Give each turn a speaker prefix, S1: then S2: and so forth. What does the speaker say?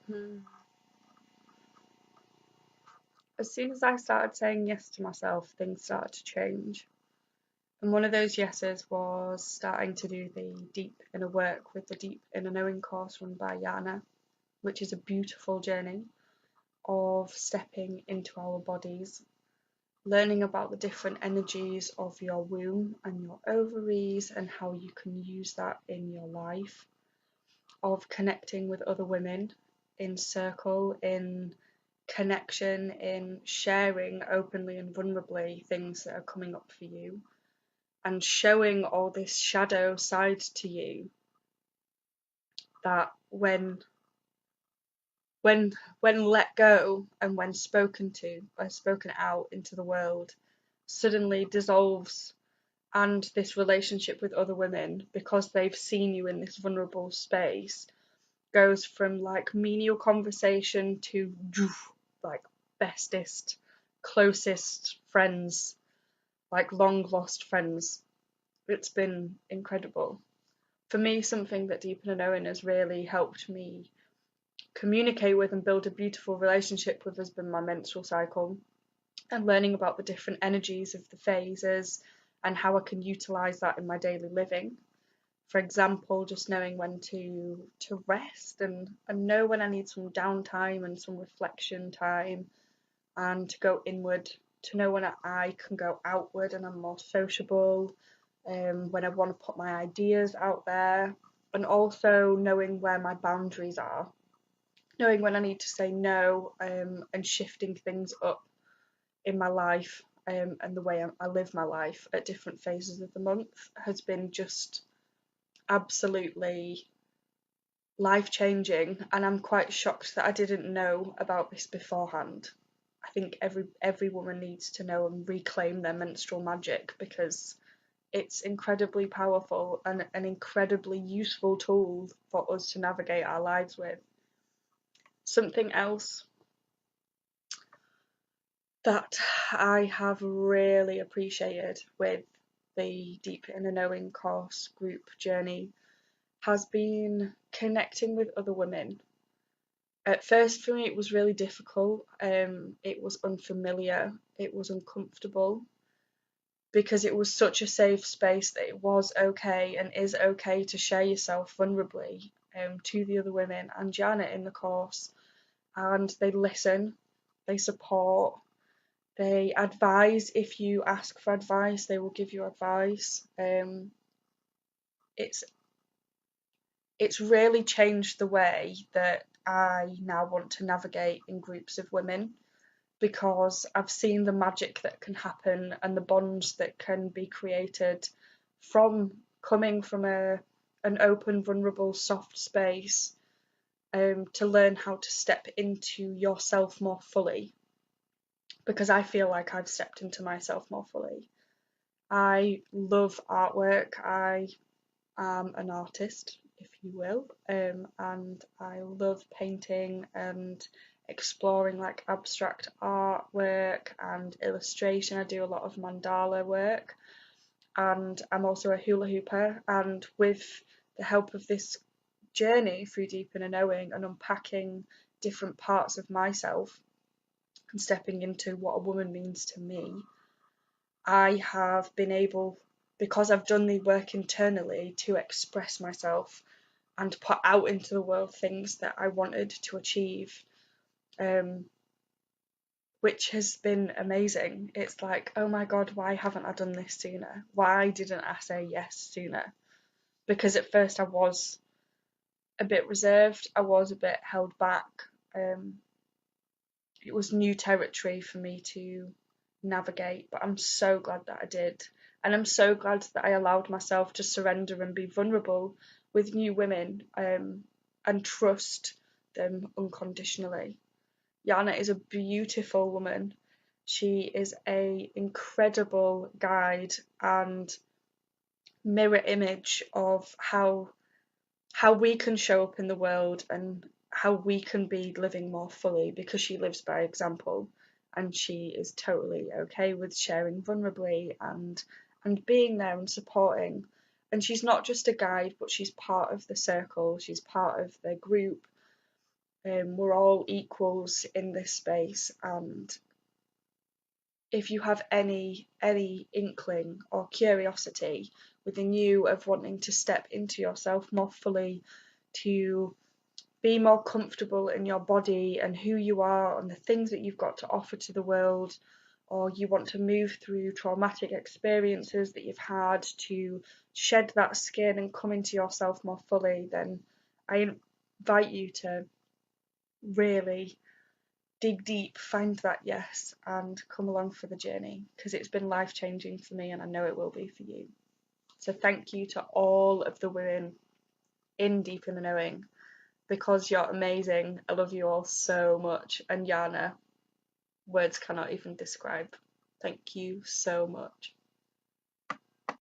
S1: Hmm. As soon as I started saying yes to myself, things started to change. And one of those yeses was starting to do the deep inner work with the deep inner knowing course run by Yana, which is a beautiful journey of stepping into our bodies, learning about the different energies of your womb and your ovaries and how you can use that in your life, of connecting with other women in circle, in connection, in sharing openly and vulnerably things that are coming up for you, and showing all this shadow side to you that when when let go and when spoken to or spoken out into the world suddenly dissolves, and this relationship with other women, because they've seen you in this vulnerable space, goes from like menial conversation to like bestest, closest friends, like long lost friends. It's been incredible. For me, something that Deep Inner Knowing has really helped me communicate with and build a beautiful relationship with has been my menstrual cycle, and learning about the different energies of the phases and how I can utilize that in my daily living. For example, just knowing when to rest and know when I need some downtime and some reflection time, and to go inward, to know when I can go outward and I'm more sociable, when I want to put my ideas out there, and also knowing where my boundaries are, knowing when I need to say no, and shifting things up in my life, and the way I live my life at different phases of the month has been just absolutely life changing, and I'm quite shocked that I didn't know about this beforehand. I think every woman needs to know and reclaim their menstrual magic, because it's incredibly powerful and an incredibly useful tool for us to navigate our lives with. Something else that I have really appreciated with the Deep Inner Knowing course group journey has been connecting with other women. At first, for me, it was really difficult. It was unfamiliar, it was uncomfortable, because it was such a safe space that it was okay and is okay to share yourself vulnerably, to the other women and Janet in the course. And they listen, they support, they advise. If you ask for advice, they will give you advice. It's it's really changed the way that I now want to navigate in groups of women, because I've seen the magic that can happen and the bonds that can be created from coming from an open, vulnerable, soft space, to learn how to step into yourself more fully, because I feel like I've stepped into myself more fully. I love artwork. I am an artist, if you will, and I love painting and exploring like abstract artwork and illustration. I do a lot of mandala work, and I'm also a hula hooper. And with the help of this journey through Deep Inner Knowing and unpacking different parts of myself and stepping into what a woman means to me, I have been able, because I've done the work internally, to express myself and put out into the world things that I wanted to achieve, um, which has been amazing. It's like, oh my God, why haven't I done this sooner? Why didn't I say yes sooner? Because at first I was a bit reserved, I was a bit held back. Um, it was new territory for me to navigate, but I'm so glad that I did. And I'm so glad that I allowed myself to surrender and be vulnerable with new women, and trust them unconditionally. Yana is a beautiful woman. She is a incredible guide and mirror image of how we can show up in the world and how we can be living more fully, because she lives by example, and she is totally okay with sharing vulnerably and being there and supporting. And she's not just a guide, but she's part of the circle, she's part of the group, We're all equals in this space, and if you have any inkling or curiosity within you of wanting to step into yourself more fully, to be more comfortable in your body and who you are and the things that you've got to offer to the world, or you want to move through traumatic experiences that you've had to shed that skin and come into yourself more fully, then I invite you to really dig deep, find that yes, and come along for the journey, because it's been life changing for me and I know it will be for you. So thank you to all of the women in Deep in the Knowing, because you're amazing. I love you all so much. And Yana, words cannot even describe. Thank you so much.